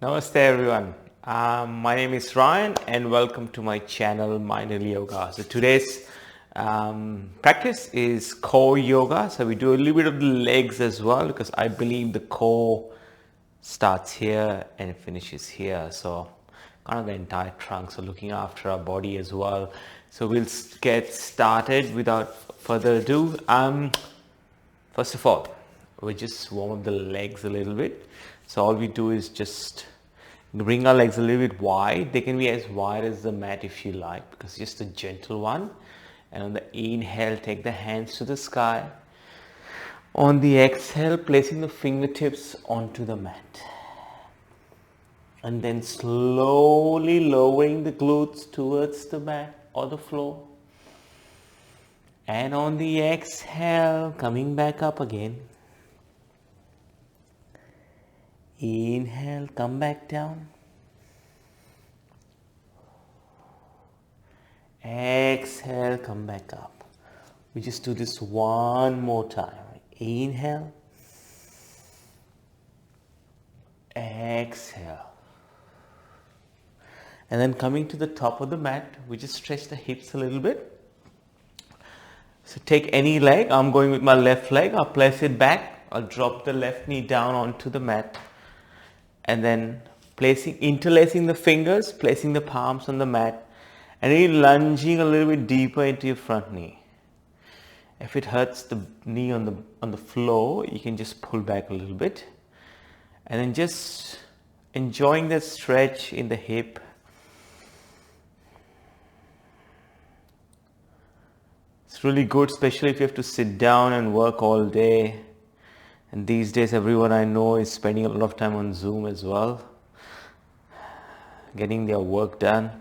Namaste everyone. My name is Ryan and welcome to my channel Mindful Yoga. So today's practice is core yoga. So we do a little bit of the legs as well because I believe the core starts here and finishes here. So kind of the entire trunk. So looking after our body as well. So we'll get started without further ado. First of all, we just warm up the legs a little bit. So all we do is just bring our legs a little bit wide. They can be as wide as the mat if you like, because it's just a gentle one. And on the inhale, take the hands to the sky. On the exhale, placing the fingertips onto the mat. And then slowly lowering the glutes towards the mat or the floor. And on the exhale, coming back up again. Inhale, come back down. Exhale, come back up. We just do this one more time. Inhale. Exhale. And then coming to the top of the mat, we just stretch the hips a little bit. So take any leg. I'm going with my left leg. I'll place it back. I'll drop the left knee down onto the mat. And then interlacing the fingers, placing the palms on the mat. And really lunging a little bit deeper into your front knee. If it hurts the knee on the floor, you can just pull back a little bit. And then just enjoying that stretch in the hip. It's really good, especially if you have to sit down and work all day. And these days, everyone I know is spending a lot of time on Zoom as well, getting their work done.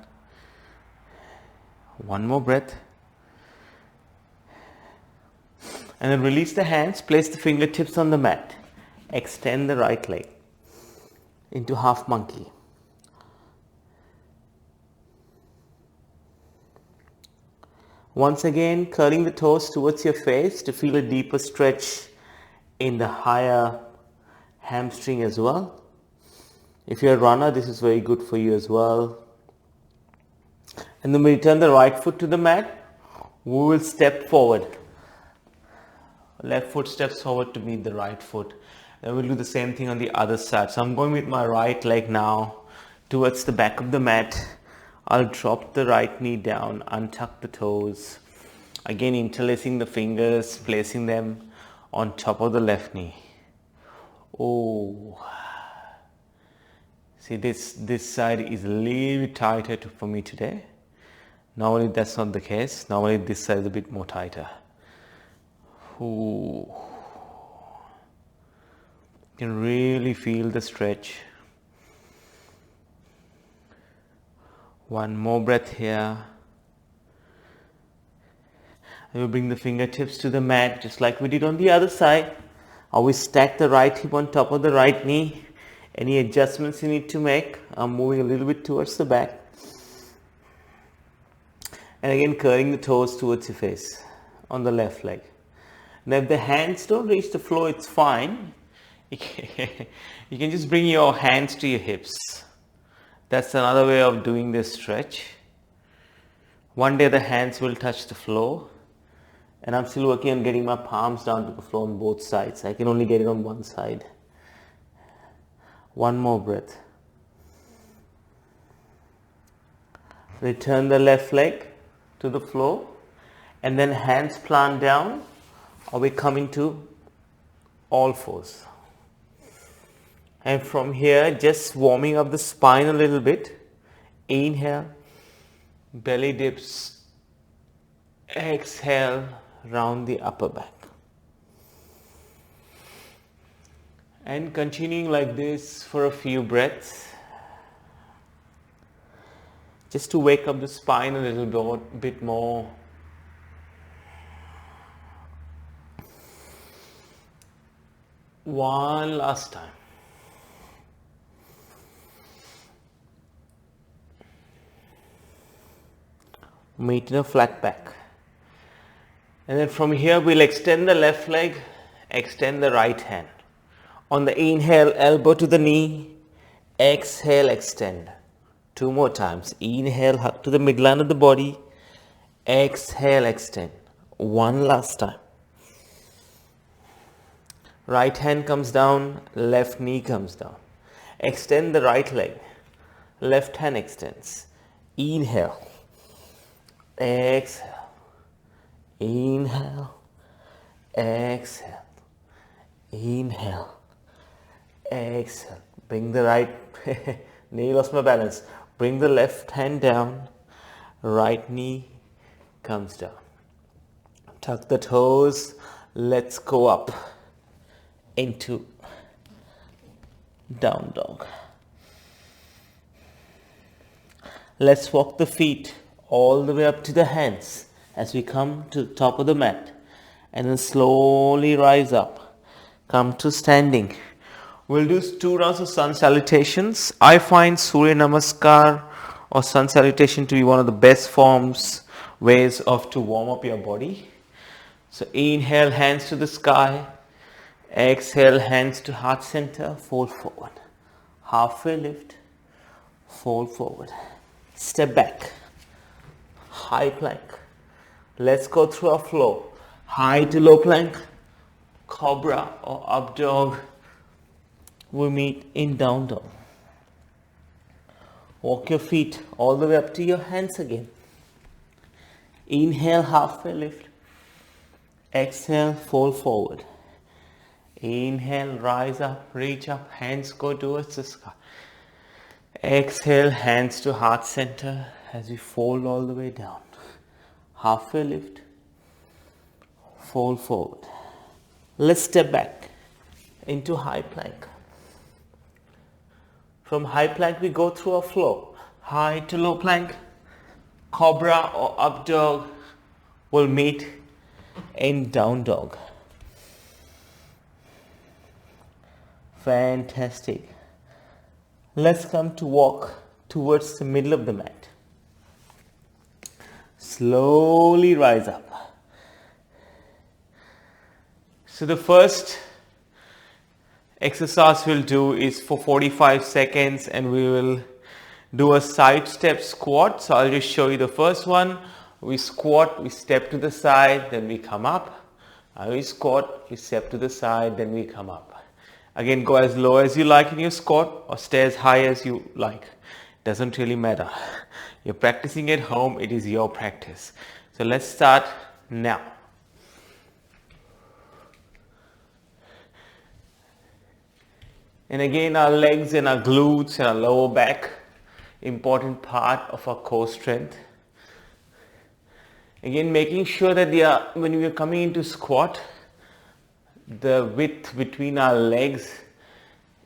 One more breath. And then release the hands, place the fingertips on the mat. Extend the right leg into half monkey. Once again, curling the toes towards your face to feel a deeper stretch in the higher hamstring as well. If you're a runner, this is very good for you as well. And then we turn the right foot to the mat. We will step forward. Left foot steps forward to meet the right foot. Then we'll do the same thing on the other side. So I'm going with my right leg now towards the back of the mat. I'll drop the right knee down, untuck the toes. Again, interlacing the fingers, placing them on top of the left knee. Oh. See, this side is a little bit tighter for me today. Normally that's not the case. Normally this side is a bit more tighter. Ooh. You can really feel the stretch. One more breath here. And we'll bring the fingertips to the mat just like we did on the other side. Always stack the right hip on top of the right knee. Any adjustments you need to make, I'm moving a little bit towards the back. And again, curling the toes towards your face on the left leg. Now if the hands don't reach the floor, it's fine. You can just bring your hands to your hips. That's another way of doing this stretch. One day the hands will touch the floor. And I'm still working on getting my palms down to the floor on both sides. I can only get it on one side. One more breath. Return the left leg to the floor. And then hands plant down. Or we come into all fours. And from here, just warming up the spine a little bit. Inhale. Belly dips. Exhale. Round the upper back. And continuing like this for a few breaths. Just to wake up the spine a little bit more. One last time. Meet in a flat back. And then from here we'll extend the left leg, extend the right hand. On the inhale, elbow to the knee, Exhale, extend. 2 more times. Inhale, hug to the midline of the body. Exhale, extend. 1 last time. Right hand comes down, left knee comes down. Extend the right leg. Left hand extends. Inhale. Exhale. Inhale. Exhale. Inhale. Exhale. Bring the right, knee, lost my balance. Bring the left hand down. Right knee comes down. Tuck the toes. Let's go up into down dog. Let's walk the feet all the way up to the hands as we come to the top of the mat, and then slowly rise up. Come to standing. We'll do 2 rounds of sun salutations. I find Surya Namaskar or sun salutation to be one of the best ways to warm up your body. So inhale, hands to the sky. Exhale, hands to heart center. Fold forward. Halfway lift. Fold forward. Step back. High plank. Let's go through our flow. High to low plank. Cobra or up dog. We meet in down dog. Walk your feet all the way up to your hands again. Inhale, halfway lift. Exhale, fold forward. Inhale, rise up, reach up, hands go towards the sky. Exhale, hands to heart center as we fold all the way down. Halfway lift, fold forward. Let's step back into high plank. From high plank, we go through a flow. High to low plank, cobra or up dog will meet in down dog. Fantastic. Let's come to walk towards the middle of the mat. Slowly rise up. So the first exercise we'll do is for 45 seconds, and we will do a side step squat. So I'll just show you the first one. We squat, we step to the side, then we come up. We squat, we step to the side, then we come up. Again, go as low as you like in your squat or stay as high as you like. Doesn't really matter. You're practicing at home, it is your practice. So let's start now. And again, our legs and our glutes and our lower back, important part of our core strength. Again, making sure that when we are coming into squat, the width between our legs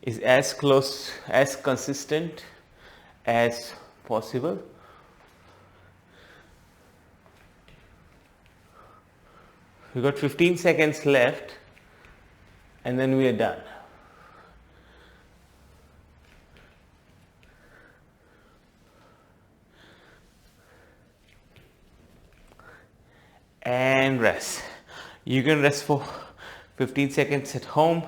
is as close, as consistent as possible. We've got 15 seconds left, and then we are done. And rest. You can rest for 15 seconds at home.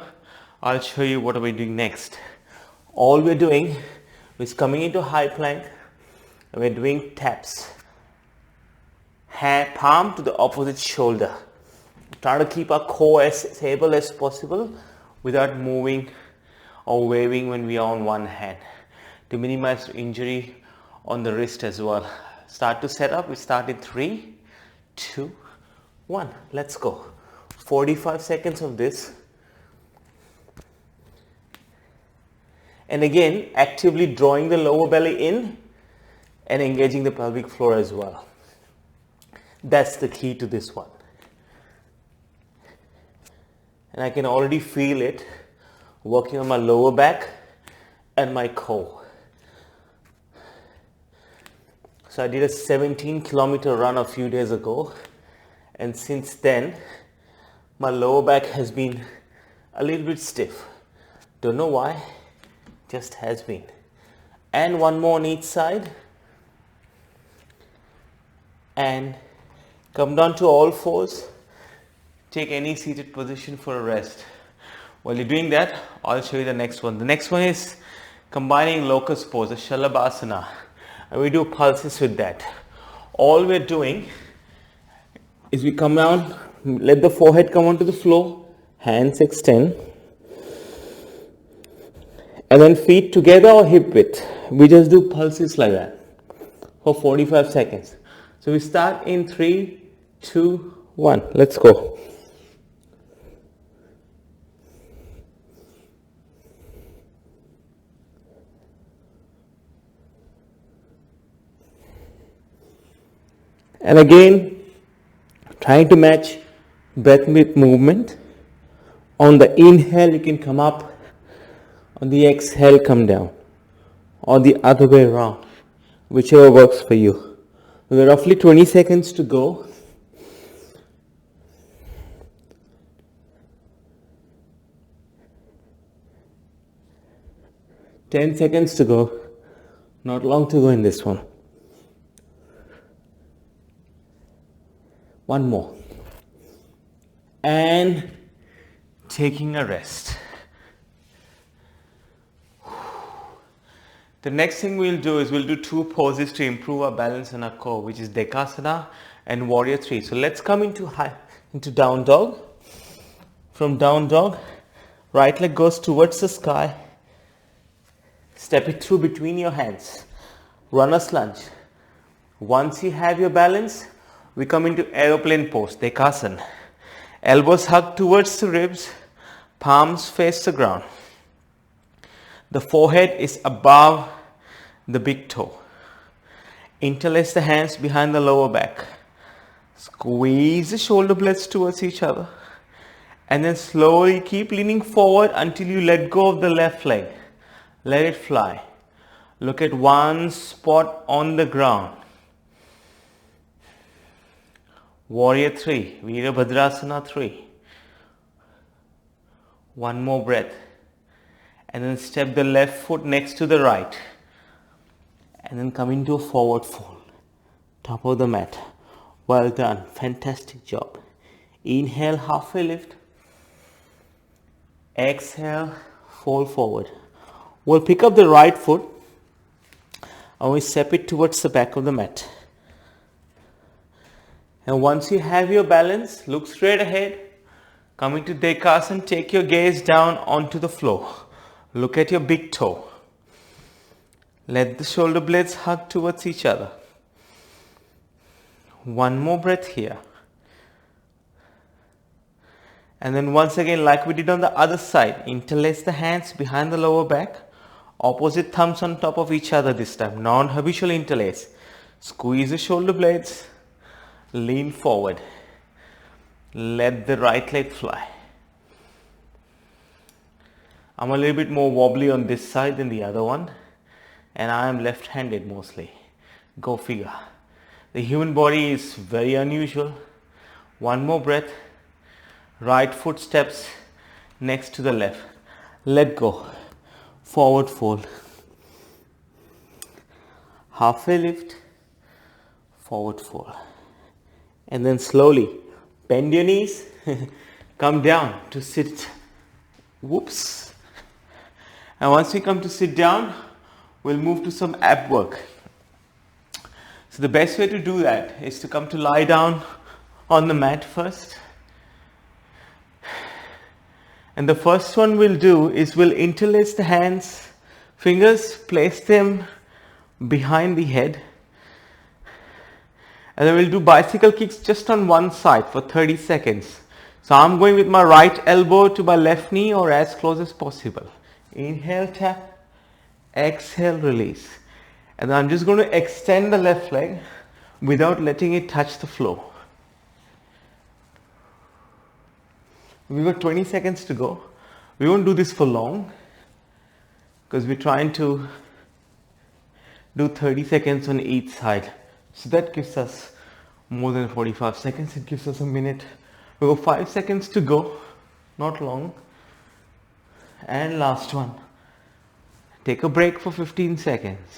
I'll show you what are we doing next. All we're doing is coming into high plank. We're doing taps. Hand, palm to the opposite shoulder. Try to keep our core as stable as possible without moving or waving when we are on one hand, to minimize injury on the wrist as well. Start to set up. We start in 3, 2, 1. Let's go. 45 seconds of this. And again, actively drawing the lower belly in and engaging the pelvic floor as well. That's the key to this one. And I can already feel it working on my lower back and my core. So I did a 17-kilometer run a few days ago, and since then my lower back has been a little bit stiff. Don't know why, just has been. And one more on each side, and come down to all fours. Take any seated position for a rest. While you're doing that, I'll show you the next one. The next one is combining locust pose, a Shalabhasana, and we do pulses with that. All we're doing is we come down, let the forehead come onto the floor, hands extend, and then feet together or hip width. We just do pulses like that for 45 seconds. So we start in 3, 2, 1. Let's go. And again, trying to match breath with movement. On the inhale, you can come up. On the exhale, come down. Or the other way around, whichever works for you. We have roughly 20 seconds to go. Ten seconds to go. Not long to go in this one. One more. And taking a rest. The next thing we'll do is we'll do 2 poses to improve our balance and our core, which is Dekasana and Warrior 3. So let's come into down dog. From down dog, right leg goes towards the sky. Step it through between your hands. Runner's lunge. Once you have your balance, we come into aeroplane pose, Dekasana. Elbows hug towards the ribs, palms face the ground. The forehead is above the big toe. Interlace the hands behind the lower back. Squeeze the shoulder blades towards each other. And then slowly keep leaning forward until you let go of the left leg. Let it fly. Look at one spot on the ground. Warrior 3, Virabhadrasana 3. One more breath. And then step the left foot next to the right. And then come into a forward fold. Top of the mat. Well done. Fantastic job. Inhale, halfway lift. Exhale, fold forward. We'll pick up the right foot and we step it towards the back of the mat. And once you have your balance, look straight ahead. Come into Dekasana, take your gaze down onto the floor. Look at your big toe. Let the shoulder blades hug towards each other. One more breath here. And then once again, like we did on the other side, interlace the hands behind the lower back. Opposite thumbs on top of each other this time. Non-habitual interlace. Squeeze the shoulder blades. Lean forward. Let the right leg fly. I'm a little bit more wobbly on this side than the other one. And I am left-handed mostly. Go figure. The human body is very unusual. One more breath. Right foot steps next to the left. Let go. Forward fold. Halfway lift. Forward fold. And then slowly bend your knees. Come down to sit. Whoops. And once we come to sit down, we'll move to some ab work. So the best way to do that is to come to lie down on the mat first. And the first one we'll do is we'll interlace the hands, fingers, place them behind the head. And then we'll do bicycle kicks just on one side for 30 seconds. So I'm going with my right elbow to my left knee or as close as possible. Inhale, tap. Exhale, release. And I'm just going to extend the left leg without letting it touch the floor. We've got 20 seconds to go. We won't do this for long because we're trying to do 30 seconds on each side. So that gives us more than 45 seconds. It gives us a minute. We've got 5 seconds to go. Not long. And last one. Take a break for 15 seconds.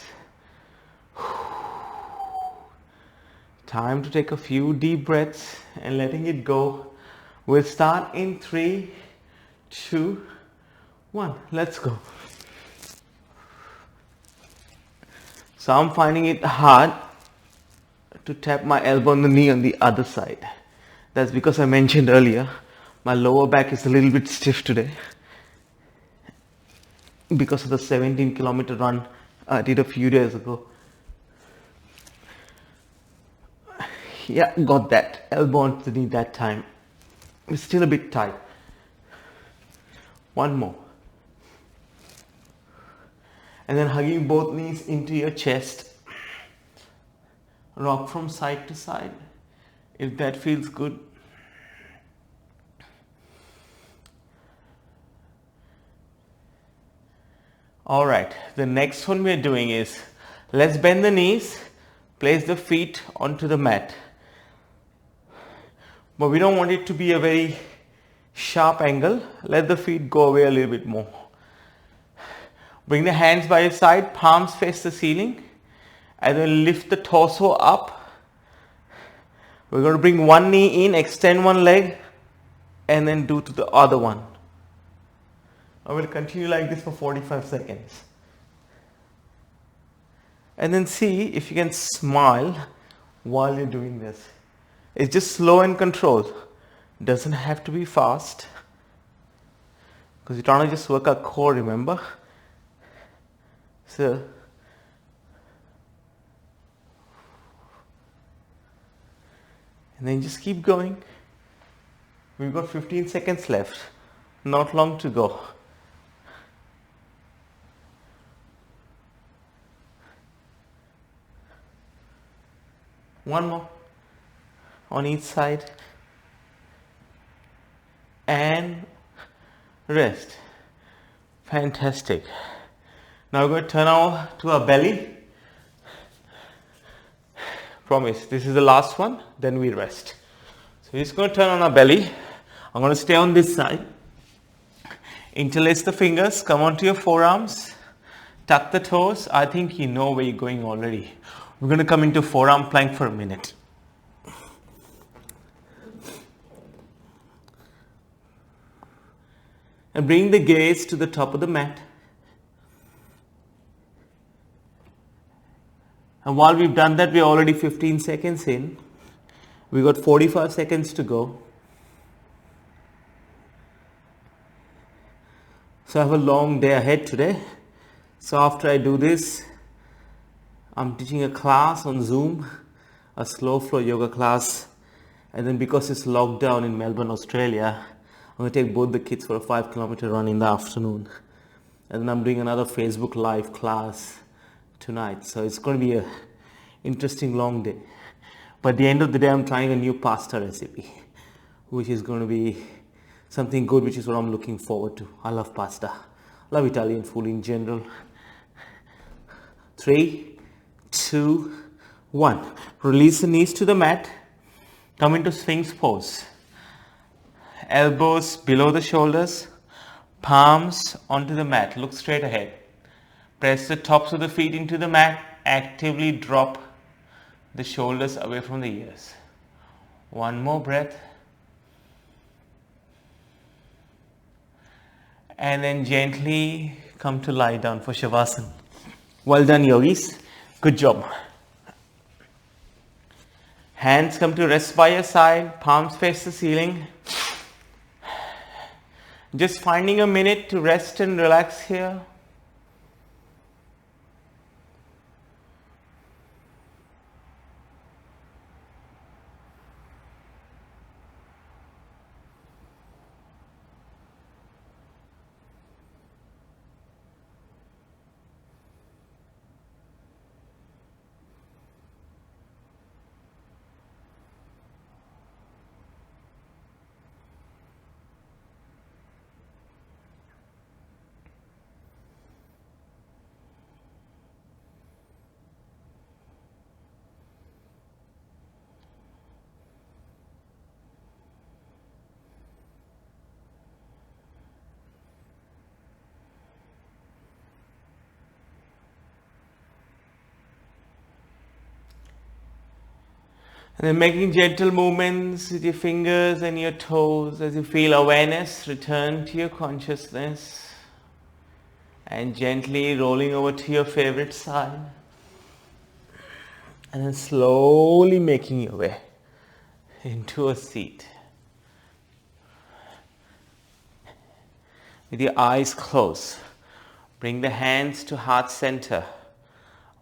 Time to take a few deep breaths and letting it go. We'll start in 3, 2, 1. Let's go. So I'm finding it hard to tap my elbow on the knee on the other side. That's because I mentioned earlier, my lower back is a little bit stiff today because of the 17-kilometer run I did a few days ago. Yeah, got that elbow onto the knee that time. It's still a bit tight. One more. And then hugging both knees into your chest. Rock from side to side if that feels good. Alright, the next one we are doing is, let's bend the knees, place the feet onto the mat. But we don't want it to be a very sharp angle. Let the feet go away a little bit more. Bring the hands by your side, palms face the ceiling, and then lift the torso up. We're going to bring one knee in, extend one leg, and then do to the other one. I will continue like this for 45 seconds. And then see if you can smile while you're doing this. It's just slow and controlled. Doesn't have to be fast. Because you're trying to just work our core, remember? So, and then just keep going. We've got 15 seconds left. Not long to go. One more on each side and rest. Fantastic. Now we're going to turn to our belly. Promise, this is the last one, then we rest. So we're just going to turn on our belly. I'm going to stay on this side. Interlace the fingers, come onto your forearms, tuck the toes. I think you know where you're going already. We're going to come into forearm plank for a minute. And bring the gaze to the top of the mat. And while we've done that, we're already 15 seconds in. We've got 45 seconds to go. So I have a long day ahead today. So after I do this, I'm teaching a class on Zoom, a slow flow yoga class. And then because it's locked down in Melbourne, Australia, I'm going to take both the kids for a 5-kilometer run in the afternoon. And then I'm doing another Facebook Live class tonight. So it's going to be an interesting long day. But at the end of the day, I'm trying a new pasta recipe, which is going to be something good, which is what I'm looking forward to. I love pasta. I love Italian food in general. 3, 2, 1. Release the knees to the mat. Come into Sphinx pose. Elbows below the shoulders. Palms onto the mat. Look straight ahead. Press the tops of the feet into the mat. Actively drop the shoulders away from the ears. One more breath. And then gently come to lie down for Shavasana. Well done, yogis. Good job. Hands come to rest by your side. Palms face the ceiling. Just finding a minute to rest and relax here. And then making gentle movements with your fingers and your toes as you feel awareness return to your consciousness. And gently rolling over to your favorite side. And then slowly making your way into a seat. With your eyes closed, bring the hands to heart center.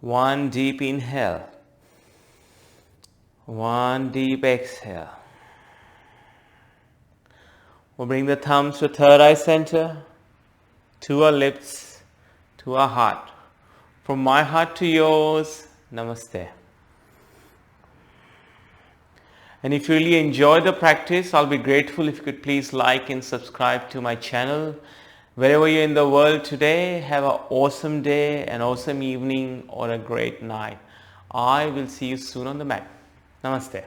One deep inhale. One deep exhale. We'll bring the thumbs to third eye center, to our lips, to our heart. From my heart to yours, namaste. And if you really enjoy the practice, I'll be grateful if you could please like and subscribe to my channel. Wherever you're in the world today, have an awesome day, an awesome evening, or a great night. I will see you soon on the mat. Namaste.